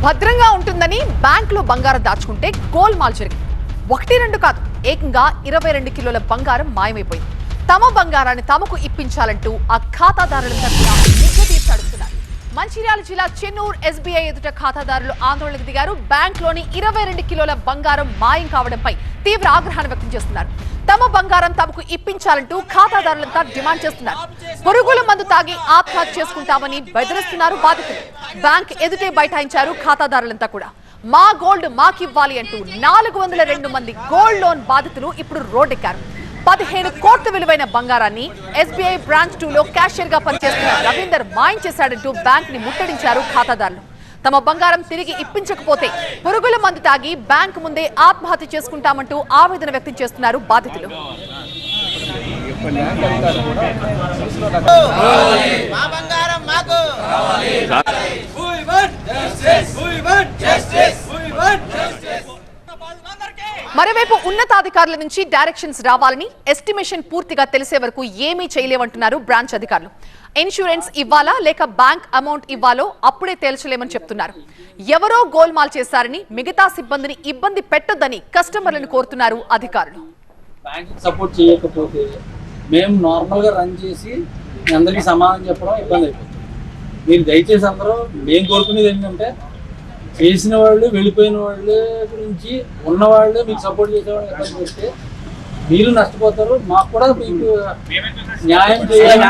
భద్రంగా ఉంటుందని బ్యాంకులో బంగారం దాచుకుంటే గోల్మాల్ జరిగింది. 1-2 కాదు, ఏకంగా 22 కిలోల బంగారం మాయమైపోయింది. తమ బంగారాన్ని తమకు ఇప్పించాలంటూ ఆ ఖాతాదారులంతా నిగ్గదీసి అడుగుతున్నారు. మంచిర్యాల జిల్లా చెన్నూరు ఎస్బీఐ ఎదుట ఖాతాదారులు ఆందోళనకు దిగారు. బ్యాంక్లోని 22 కిలోల బంగారం మాయం కావడంపై తీవ్ర ఆగ్రహాన్ని వ్యక్తం చేస్తున్నారు. తమ బంగారం తమకు ఇప్పించాలంటూ ఖాతాదారులంతా డిమాండ్ చేస్తున్నారు. పురుగుల మందు తాగి ఆత్మహత్య చేసుకుంటామని బెదిరిస్తున్నారు బాధితులు. బ్యాంక్ ఎదుటే బైఠాయించారు ఖాతాదారులంతా కూడా. మా గోల్డ్ మాకివ్వాలి అంటూ 402 మంది గోల్డ్ లోన్ బాధితులు ఇప్పుడు రోడ్డెక్కారు. 15 కోట్ల విలువైన బంగారాన్ని ఎస్బీఐ బ్రాంచ్ 2లో క్యాషియర్ గా పనిచేస్తున్న రవీందర్ మాయం చేశాడంటూ బ్యాంక్ ని ముట్టడించారు ఖాతాదారులు. తమ బంగారం తిరిగి ఇప్పించకపోతే పురుగుల మందు తాగి బ్యాంక్ ముందే ఆత్మహత్య చేసుకుంటామంటూ ఆవేదన వ్యక్తం చేస్తున్నారు బాధితులు. మరోవైపు ఉన్నతాధికారుల నుంచి డైరెక్షన్స్ రావాలని, ఎస్టిమేషన్ పూర్తిగా తెలిసే వరకు ఏమీ చేయలేమంటున్నారు బ్రాంచ్ అధికారులు. ఇన్సూరెన్స్ ఇవ్వాలా లేక బ్యాంక్ అమౌంట్ ఇవ్వాలో అప్పుడే తేల్చలేమని చెప్తున్నారు. ఎవరో గోల్మాల్ చేశారని, మిగతా సిబ్బందిని ఇబ్బంది పెట్టొద్దని కస్టమర్లను కోరుతున్నారు అధికారులు. బ్యాంక్ సపోర్ట్ చేయకపోతే మేము నార్మల్ గా రన్ చేసి అందరికీ సమాధానం చెప్పడం ఇబ్బంది అయిపోతుంది. మీరు దయచేసి అందరూ మేము కోరుకునేది ఏంటంటే, చేసిన వాళ్ళు వెళ్ళిపోయిన వాళ్ళ గురించి ఉన్నవాళ్ళు మీకు సపోర్ట్ చేసేవాళ్ళు ఇబ్బంది పెడితే మీరు నష్టపోతారు, మాకు కూడా మీకు న్యాయం చేయాలి.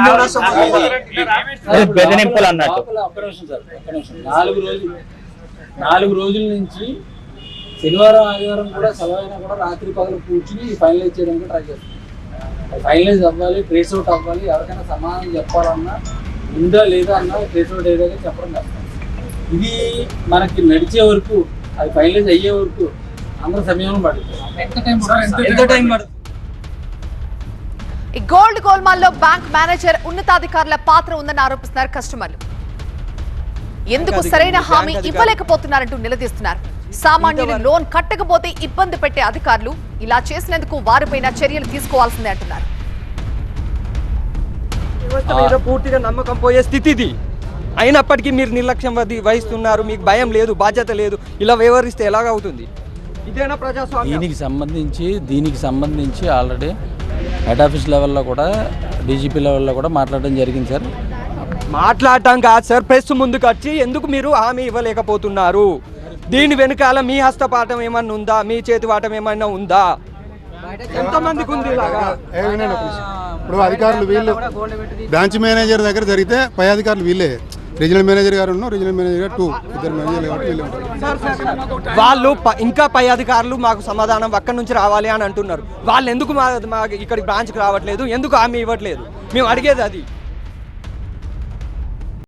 నాలుగు రోజుల నుంచి శనివారం ఆదివారం కూడా సెలవైనా కూడా రాత్రి పగలు కూర్చుని ఫైనలైజ్ చేయడానికి ట్రై చేస్తాం. ఫైనలైజ్ అవ్వాలి, ట్రేస్ అవుట్ అవ్వాలి. ఎవరికైనా సమాధానం చెప్పాలన్నా ఉందా లేదా అన్నా ట్రేస్ అవుట్ అయ్యేదాకా చెప్పడం కష్టం. ఇది మనకి నడిచే వరకు, అది ఫైనలైజ్ అయ్యే వరకు అందరూ సమయం పడుతుంది. ఎంత టైం పడుతుంది? ఈ గోల్డ్ గోల్మాల్లో బ్యాంక్ మేనేజర్, ఉన్నతాధికారుల పాత్ర ఉందని ఆరోపిస్తున్నారు కస్టమర్లు. ఎందుకు సరైన హామీ ఇవ్వలేకపోతున్నారంటూ నిలదీస్తున్నారు. సామాన్యులు లోన్ కట్టకపోతే ఇబ్బంది పెట్టే అధికారులు ఇలా చేసినందుకు వారిపైన చర్యలు తీసుకోవాల్సిందే అంటున్నారు. పూర్తిగా నమ్మకం పోయే స్థితి ఇది. అయినప్పటికీ మీరు నిర్లక్ష్యం వహిస్తున్నారు. మీకు భయం లేదు, బాధ్యత లేదు. ఇలా వ్యవహరిస్తే ఎలాగవుతుంది? ఇదేనా ప్రజాస్వామ్యం? దీనికి సంబంధించి ఆల్రెడీ హెడ్ ఆఫీస్ లెవెల్లో కూడా, డీజీపీ లెవెల్లో కూడా మాట్లాడడం జరిగింది సార్. మాట్లాడటం కాదు సార్, ప్రెస్ ముందుకు వచ్చి ఎందుకు మీరు హామీ ఇవ్వలేకపోతున్నారు? దీని వెనుకాల మీ హస్తపాఠం ఏమన్నా ఉందా? మీ చేతి వాటం ఏమన్నా ఉందా? ఎంతమందికి ఉంది ఇలాగా? ఇప్పుడు అధికారులు వీళ్ళు, బ్రాంచ్ మేనేజర్ దగ్గర జరిగితే పై అధికారులు వీళ్ళే. రీజనల్ మేనేజర్ గారు ఉన్నారు, రీజనల్ మేనేజర్ గారు 2 ఇద్దరు మేనేజర్లు కాబట్టి వీళ్ళే ఉంటారు. వాళ్ళు ఇంకా పై అధికారులు మాకు సమాధానం అక్కడి నుంచి రావాలి అని అంటున్నారు. వాళ్ళు ఎందుకు మా ఇక్కడ బ్రాంచ్కి రావట్లేదు? ఎందుకు హామీ ఇవ్వట్లేదు? మేము అడిగేది అది.